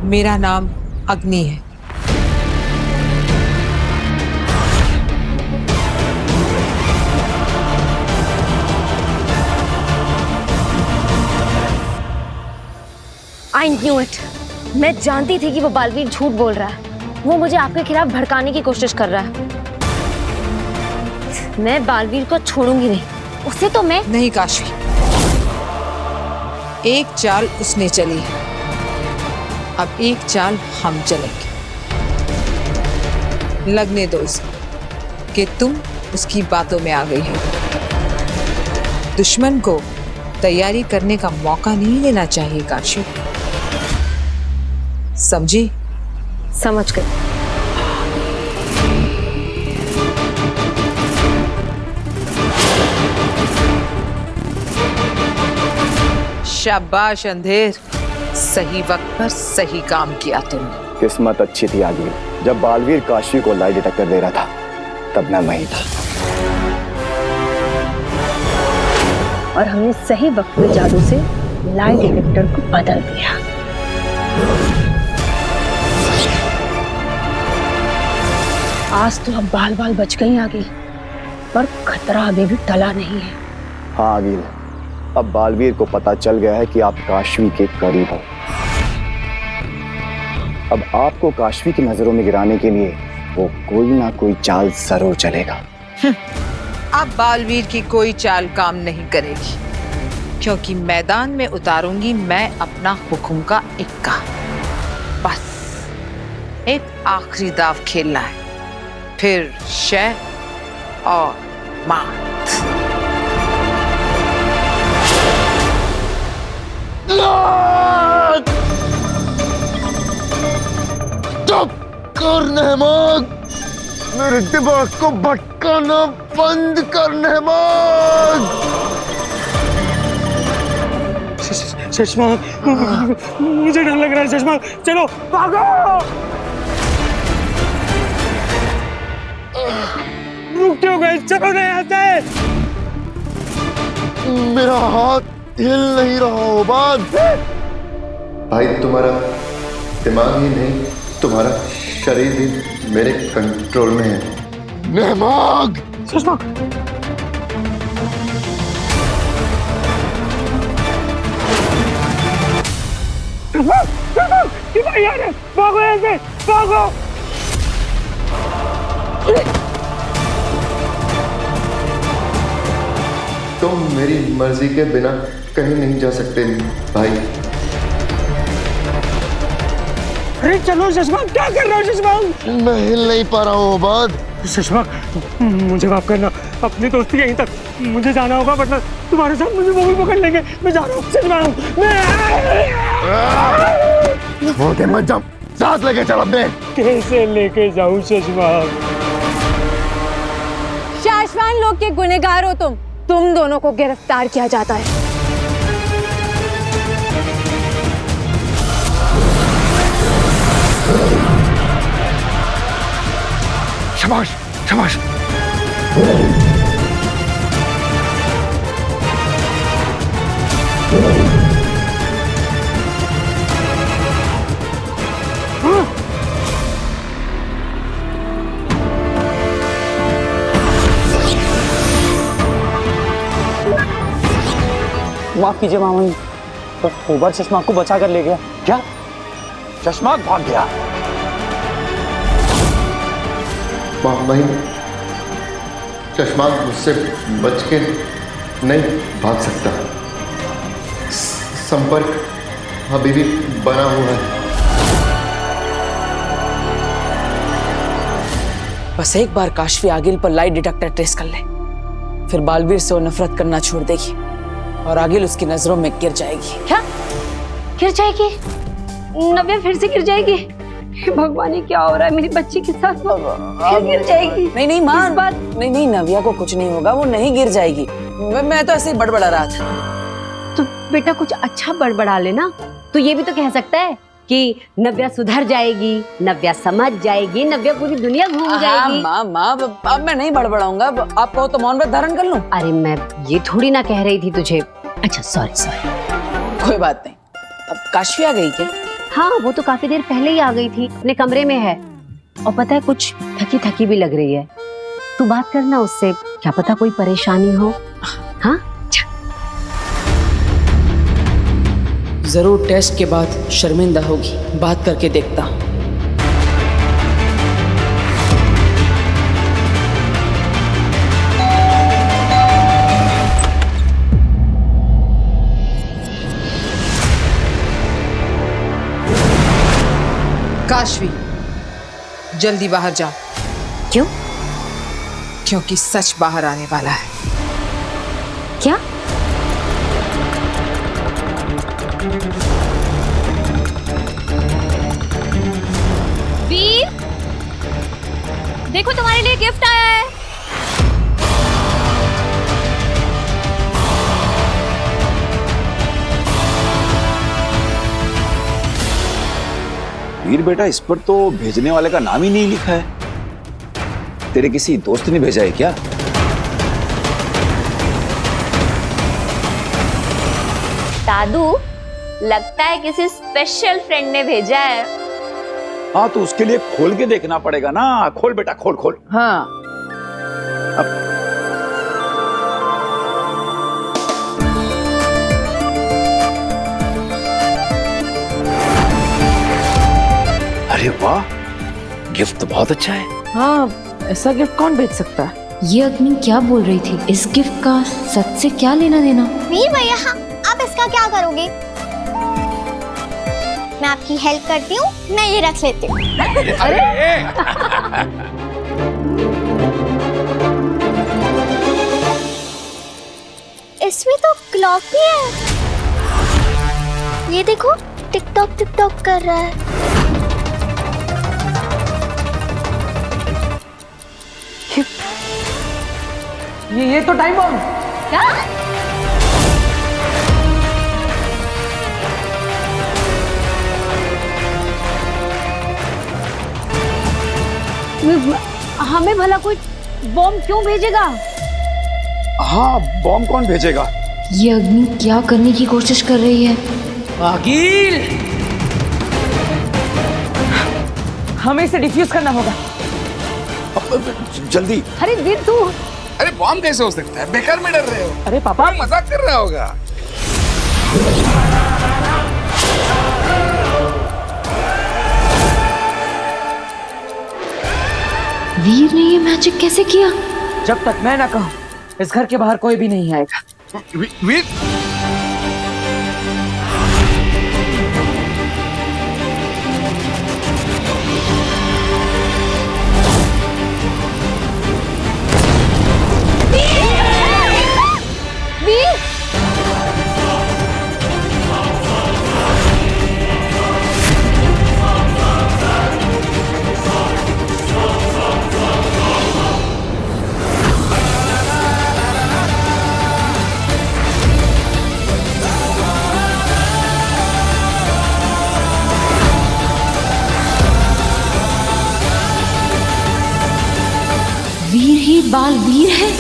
मेरा नाम अग्नि है। I knew it. मैं जानती थी कि वो बालवीर झूठ बोल रहा है। वो मुझे आपके खिलाफ भड़काने की कोशिश कर रहा है। मैं बालवीर को छोड़ूंगी नहीं। उसे तो मैं नहीं काशवी, एक चाल उसने चली है, अब एक चाल हम चलेंगे। लगने दो उसे कि तुम उसकी बातों में आ गई हो। दुश्मन को तैयारी करने का मौका नहीं लेना चाहिए काशी, समझी? समझ गई। शाबाश अंधेर, सही वक्त पर सही काम किया तुमने। किस्मत अच्छी थी आगे, जब बालवीर काशी को लाई डिटेक्टर दे रहा था तब मैं वहीं था। और हमने सही वक्त पे जादू से लाई डिटेक्टर को बदल दिया। आज तो अब बाल बाल बच गई आगे, पर खतरा अभी भी टला नहीं है। हाँ आगिल, अब बालवीर को पता चल गया है कि आप काशवी के करीब हो। अब आपको काशवी की नजरों में गिराने के लिए वो कोई ना कोई चाल जरूर चलेगा। अब बालवीर की कोई चाल काम नहीं करेगी, क्योंकि मैदान में उतारूंगी मैं अपना हुक्म का इक्का। बस एक आखिरी दाव खेलना है, फिर शह और मात। चुप कर नहमाग, मेरे दिमाग को भटकाना बंद कर नहमाग। चश्मा, मुझे डर लग रहा है। चश्मा, चलो भागो। रुक क्यों गए? चलो नहीं आता है। मेरा हाथ हिल नहीं रहा उबाद। भाई तुम्हारा दिमाग ही नहीं, तुम्हारा शरीर भी मेरे कंट्रोल में है। नहमाग, चश्मा, भागो यहाँ से, भागो। तुम मेरी मर्जी के बिना कहीं नहीं जा सकते भाई। अरे चलो चश्मा, क्या कर रहे हो चश्मा? मैं हिल नहीं पा रहा हूँ उबाद। चश्मा, मुझे माफ करना, अपनी दोस्ती यहीं तक, मुझे जाना होगा वरना तुम्हारे साथ मुझे वो भी पकड़ लेंगे। मैं जा रहा हूँ चश्मा। छोड़ के मत जाओ, साथ लेके चल अपने। कैसे लेके जाऊँ चश्मा? शाश्वान लोग के गुनहगार हो तुम दोनों को गिरफ्तार किया जाता है। शाबाश, शाबाश। माफ कीजिए मामा, तो ओबर चश्मा को बचा कर ले गया। क्या? चश्मा भाग गया? भाई चश्मा मुझसे बच के नहीं भाग सकता, संपर्क अभी भी बना हुआ है। बस एक बार काशवी आगिल पर लाई डिटेक्टर ट्रेस कर ले, फिर बालवीर से वो नफरत करना छोड़ देगी और आगिल उसकी नजरों में गिर जाएगी। क्या गिर जाएगी? नव्या फिर से गिर जाएगी? भगवान, ये क्या हो रहा है मेरी बच्ची के साथ? फिर गिर जाएगी? नहीं नहीं माँ, नहीं, नव्या को कुछ नहीं होगा, वो नहीं गिर जाएगी। मैं तो ऐसे ही बड़बड़ा रहा था। तो बेटा कुछ अच्छा बड़बड़ा लेना। तो ये भी तो कह सकता है कि नव्या सुधर जाएगी, नव्या समझ जाएगी, नव्या पूरी दुनिया घूम जाएगी। माँ, अब मैं नहीं बड़बड़ाऊंगा। आप कहो तो मौन व्रत धारण कर लूं? अरे मैं ये थोड़ी ना कह रही थी तुझे। अच्छा सॉरी। कोई बात नहीं। अब काशवी आ गई क्या? हाँ, वो तो काफी देर पहले ही आ गई थी, अपने कमरे में है। और पता है, कुछ थकी थकी भी लग रही है। तू बात करना उससे, क्या पता कोई परेशानी हो। हाँ, जरूर टेस्ट के बाद शर्मिंदा होगी, बात करके देखता हूं। काशवी, जल्दी बाहर जाओ। क्यों? क्योंकि सच बाहर आने वाला है। क्या? वीर, देखो तुम्हारे लिए गिफ्ट आया है। वीर बेटा, इस पर तो भेजने वाले का नाम ही नहीं लिखा है। तेरे किसी दोस्त ने भेजा है क्या? दादू, लगता है किसी स्पेशल फ्रेंड ने भेजा है। हाँ, तो उसके लिए खोल के देखना पड़ेगा ना। खोल बेटा, खोल खोल। हाँ, अरे वाह, गिफ्ट तो बहुत अच्छा है। हाँ, ऐसा गिफ्ट कौन भेज सकता है? ये अग्नि क्या बोल रही थी? इस गिफ्ट का सच से क्या लेना देना? वीर भैया, आप इसका क्या करोगे? मैं आपकी हेल्प करती हूँ, मैं ये रख लेती हूँ। इसमें तो क्लॉक भी है। ये देखो, टिकटॉक टिकटॉक कर रहा है। ये तो टाइम बम। क्या? हमें भला कोई बॉम्ब क्यों भेजेगा? हाँ, बॉम्ब कौन भेजेगा? ये अग्नि क्या करने की कोशिश कर रही है? आगिल, हमें इसे डिफ्यूज करना होगा। जल्दी। अरे वीर, तू अरे बॉम्ब कैसे हो सकता है? बेकार में डर रहे हो। अरे पापा, मजाक कर रहा होगा। वीर ने ये मैजिक कैसे किया? जब तक मैं ना कहूं, इस घर के बाहर कोई भी नहीं आएगा। वीर, वीर ही बालवीर है।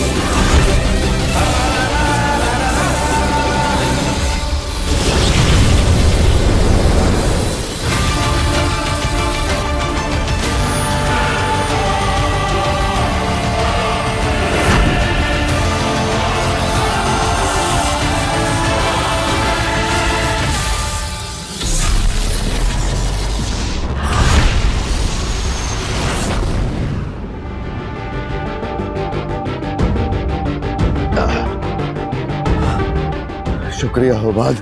शुक्रिया हो बाद,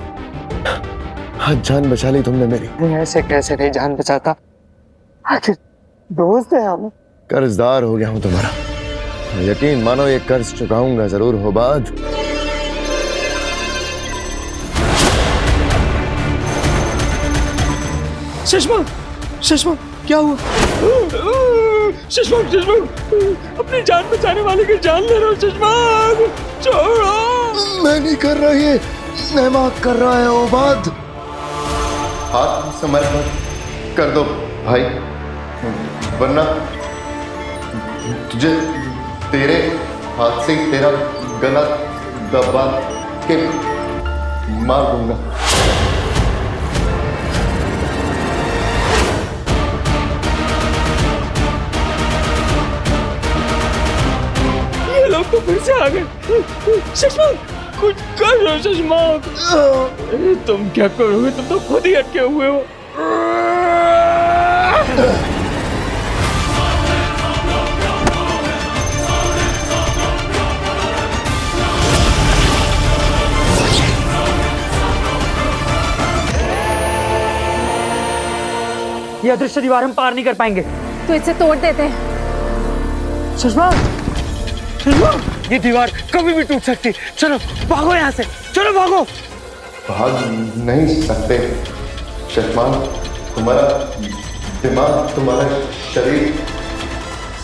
आज जान बचा ली तुमने मेरी। ऐसे कैसे नहीं जान बचाता, आखिर दोस्त है हम। कर्जदार हो गया हूं तुम्हारा, यकीन मानो ये कर्ज चुकाऊंगा जरूर हो बाद। सुषमा, सुषमा, क्या हुआ? सुषमा, सुषमा, अपनी जान बचाने वाले की जान ले रहा हूँ। सुषमा, छोड़ो। मैं नहीं कर रहा ये, नेमाक कर रहा है ओबाद। हाथ समर्पण कर दो भाई, वरना तुझे तेरे हाथ से ही तेरा गला दबा के मार दूंगा। आ गए। शशमाक कुछ करो शशमाक। तुम क्या करोगे, तुम तो खुद ही अटके हुए हो। ये अदृश्य दीवार हम पार नहीं कर पाएंगे। तो इसे तोड़ देते हैं। शशमाक, शशमाक, ये दीवार कभी भी टूट सकती। चलो भागो यहाँ से, चलो भागो। भाग नहीं सकते शशमान, तुम्हारा दिमाग, तुम्हारा शरीर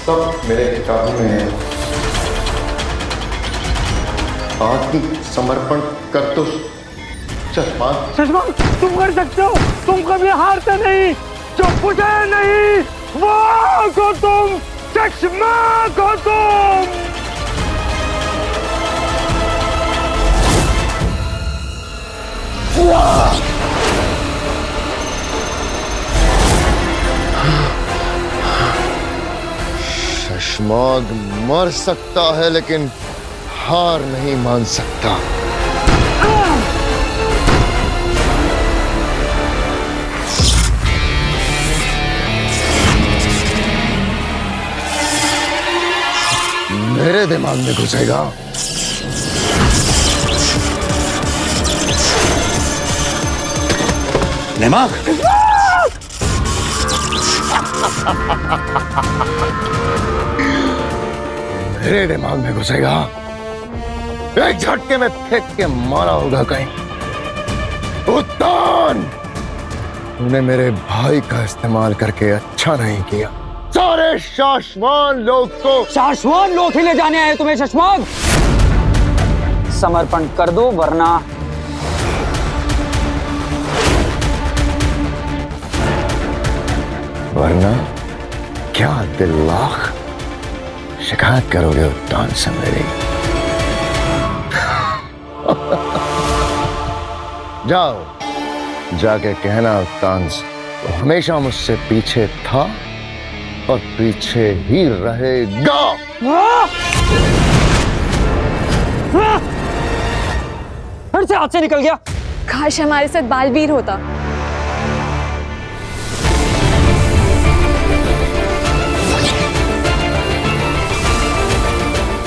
सब मेरे काबू में है। आत्मसमर्पण कर दो शशमान। शशमाक, तुम कर सकते हो, तुम कभी हारते नहीं, चुप नहीं, वाह को तुम, शशमाक हो तुम। शशमाग मर सकता है लेकिन हार नहीं मान सकता। मेरे दिमाग में घुसेगा। दिमाग मेरे दिमाग में घुसेगा, एक झटके में फेंक के मारा होगा कहीं। उत्तान, तूने मेरे भाई का इस्तेमाल करके अच्छा नहीं किया। सारे शाश्वान लोग को शाश्वत लोग ही ले जाने आए तुम्हें शशमाक। समर्पण कर दो वरना। वरना क्या दिल लाख शिकायत करोगे उत्तान से मेरी? जाओ, जाके कहना उत्तान से वो हमेशा मुझसे पीछे था और पीछे ही रहेगा। फिर से हाथ से निकल गया। काश हमारे साथ बालवीर होता।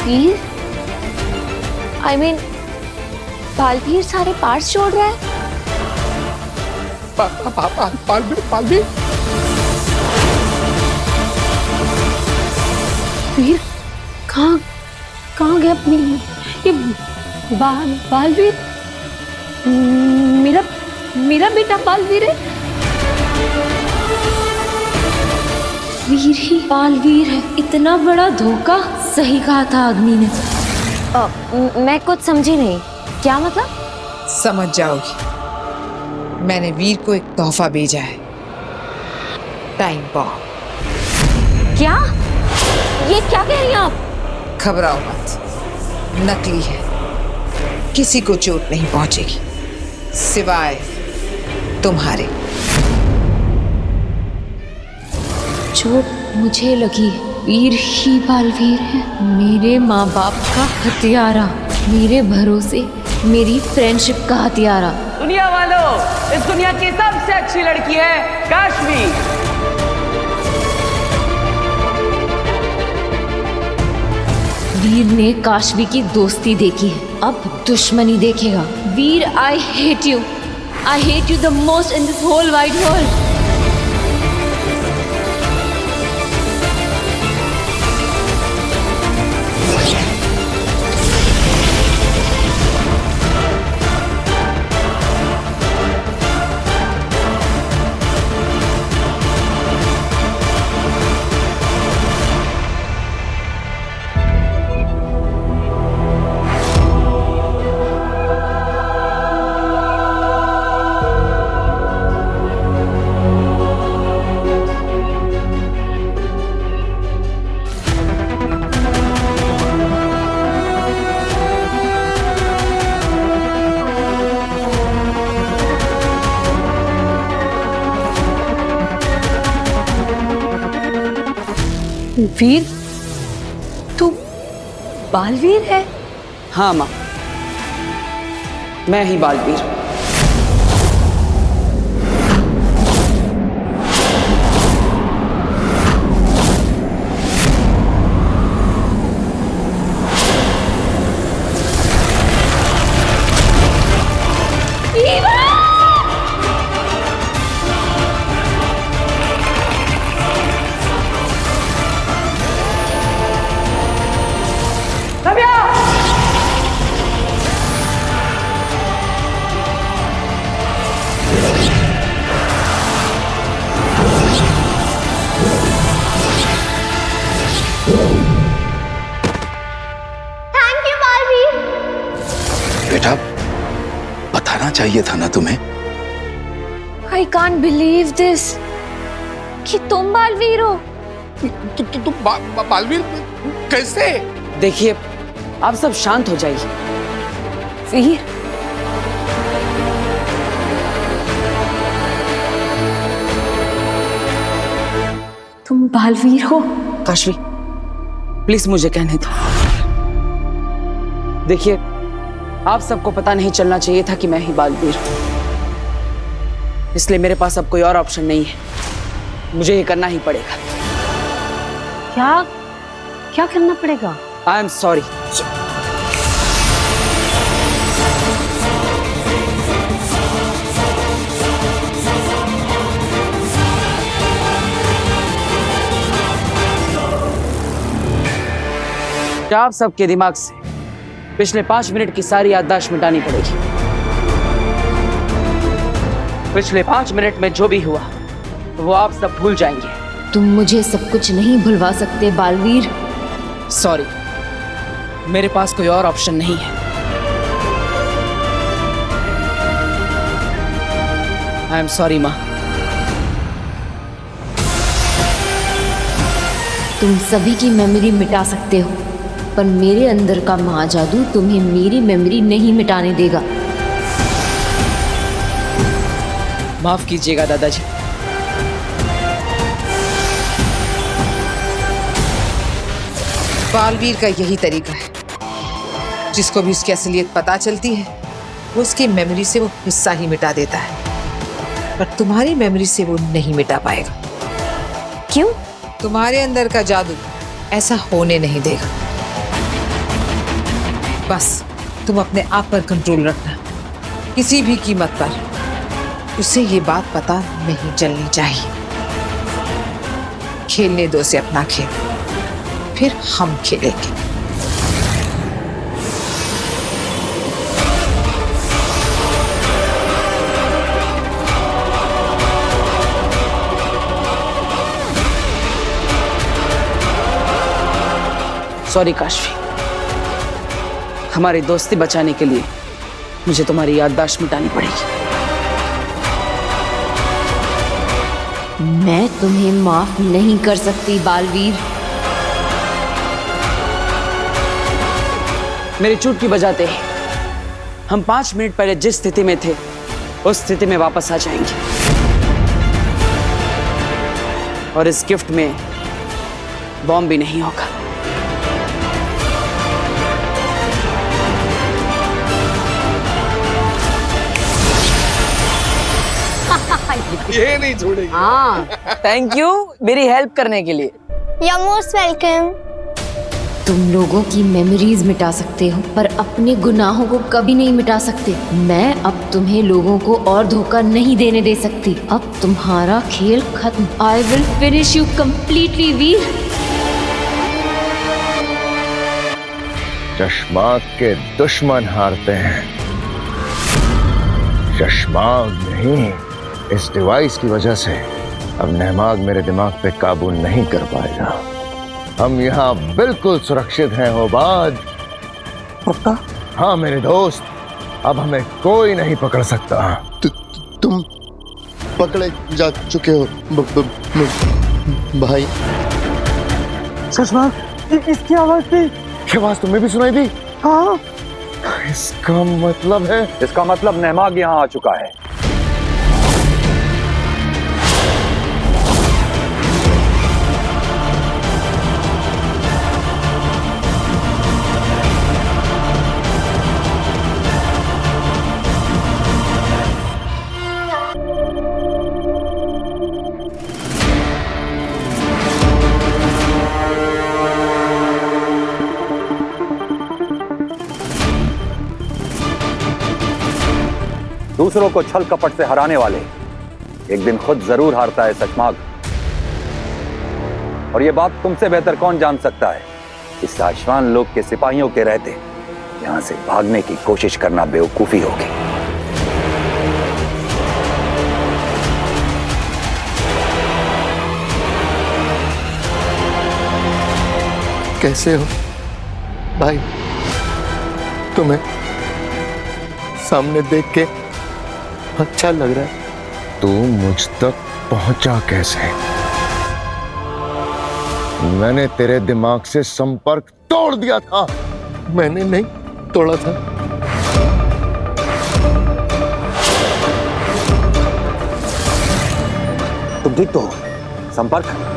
वीर? I mean, बालवीर सारे पार्ट्स जोड़ रहा है। पालवी, वीर कहाँ कहाँ गया? ये बालवीर, मेरा बेटा बालवीर है। वीर ही बालवीर है, इतना बड़ा धोखा। सही कहा था अग्नि ने। मैं कुछ समझी नहीं, क्या मतलब? समझ जाओगी। मैंने वीर को एक तोहफा भेजा है, टाइम बॉम्ब। क्या? ये क्या कह रही हैं आप? घबराओ मत, नकली है, किसी को चोट नहीं पहुंचेगी सिवाय तुम्हारे। चोट मुझे लगी, वीर ही बालवीर है। मेरे माँ बाप का हत्यारा, मेरे भरोसे मेरी फ्रेंडशिप का हत्यारा। दुनिया वालों, इस दुनिया की सबसे अच्छी लड़की है काश्वी। वीर ने काशवी की दोस्ती देखी है, अब दुश्मनी देखेगा। Veer, I hate you the most in this whole wide world. Veer, तू बालवीर है? हाँ माँ, मैं ही बालवीर। Thank you Baalveer. बेटा, बताना चाहिए था ना तुम्हें। आई कांट बिलीव दिस कि तुम बालवीर हो। तुम बालवीर कैसे? देखिए, आप सब शांत हो जाइए। वीर, तुम बालवीर हो? काशवी, प्लीज मुझे कहने दो। देखिए, आप सबको पता नहीं चलना चाहिए था कि मैं ही बालवीर हूं, इसलिए मेरे पास अब कोई और ऑप्शन नहीं है। मुझे ये करना ही पड़ेगा। क्या क्या करना पड़ेगा? I am sorry. आप सबके दिमाग से पिछले 5 मिनट की सारी याददाश्त मिटानी पड़ेगी। पिछले 5 मिनट में जो भी हुआ वो आप सब भूल जाएंगे। तुम मुझे सब कुछ नहीं भुलवा सकते बालवीर। सॉरी, मेरे पास कोई और ऑप्शन नहीं है। आई एम सॉरी माँ। तुम सभी की मेमोरी मिटा सकते हो, पर मेरे अंदर का महाजादू तुम्हें मेरी मेमोरी नहीं मिटाने देगा। माफ कीजिएगा दादाजी। बालवीर का यही तरीका है, जिसको भी उसकी असलियत पता चलती है वो उसकी मेमोरी से वो हिस्सा ही मिटा देता है, पर तुम्हारी मेमोरी से वो नहीं मिटा पाएगा। क्यों? तुम्हारे अंदर का जादू ऐसा होने नहीं देगा। बस तुम अपने आप पर कंट्रोल रखना, किसी भी कीमत पर। उसे ये बात पता नहीं चलनी चाहिए। खेलने दो उसे अपना खेल, फिर हम खेलेंगे। सॉरी काशवी, हमारी दोस्ती बचाने के लिए मुझे तुम्हारी याददाश्त मिटानी पड़ेगी। मैं तुम्हें माफ नहीं कर सकती बालवीर। मेरी चूक की बजाते ही हम 5 मिनट पहले जिस स्थिति में थे उस स्थिति में वापस आ जाएंगे, और इस गिफ्ट में बॉम्ब भी नहीं होगा। ये नहीं छोड़ेगी। हाँ, थैंक यू मेरी हेल्प करने के लिए। You most welcome. तुम लोगों की मेमोरीज मिटा सकते हो, पर अपने गुनाहों को कभी नहीं मिटा सकते। मैं अब तुम्हें लोगों को और धोखा नहीं देने दे सकती। अब तुम्हारा खेल खत्म। I will finish you completely Veer. चश्माग के दुश्मन हारते हैं, चश्माग नहीं। इस डिवाइस की वजह से अब नहमाग मेरे दिमाग पे काबू नहीं कर पाएगा। हम यहाँ बिल्कुल सुरक्षित हैं होबाज। पक्का? हाँ मेरे दोस्त, अब हमें कोई नहीं पकड़ सकता। तुम पकड़े जा चुके हो भाई। चश्माग, इसकी आवाज थी। ये आवाज तुम्हें भी सुनाई दी? हाँ, इसका मतलब है, इसका मतलब नहमाग यहाँ आ चुका है। दूसरों को छल कपट से हराने वाले एक दिन खुद जरूर हारता है सचमाग। और ये बात तुमसे बेहतर कौन जान सकता है, इस आशवान लोग के सिपाहियों के रहते यहां से भागने की कोशिश करना बेवकूफी होगी। कैसे हो भाई? तुम्हें सामने देख के अच्छा लग रहा है। तू मुझ तक पहुंचा कैसे? मैंने तेरे दिमाग से संपर्क तोड़ दिया था। मैंने नहीं तोड़ा था। तुम ठीक तो हो? संपर्क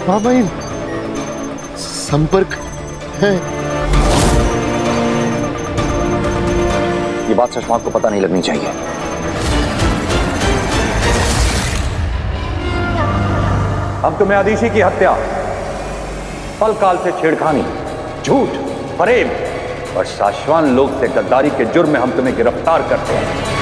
हाँ भाई, संपर्क है। ये बात सचमाग को पता नहीं लगनी चाहिए। हम तुम्हें अदीशी की हत्या, पल काल से छेड़खानी, झूठ, फरेब और साशवान लोग से गद्दारी के जुर्म में हम तुम्हें गिरफ्तार करते हैं।